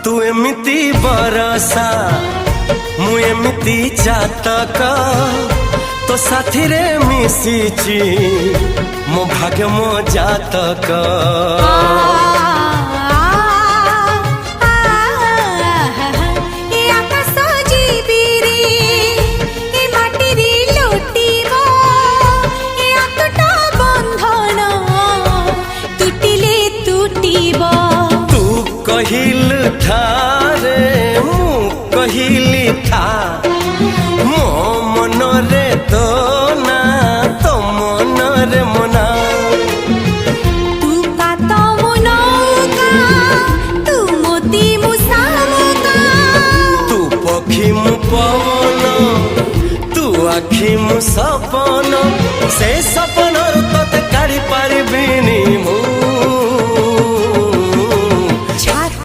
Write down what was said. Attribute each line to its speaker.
Speaker 1: तू एमिति बरसा मु एमिति चातक तो साथी रे मिशिची मो भाग्य मो जातक कहिल था रे मु कहिली था मो मन रे तो ना तो मन रे मना
Speaker 2: तू का तो मुनौका तू मोती मुसामुका
Speaker 1: तू पक्षी मु पवन तू आखी मु सपन से सपन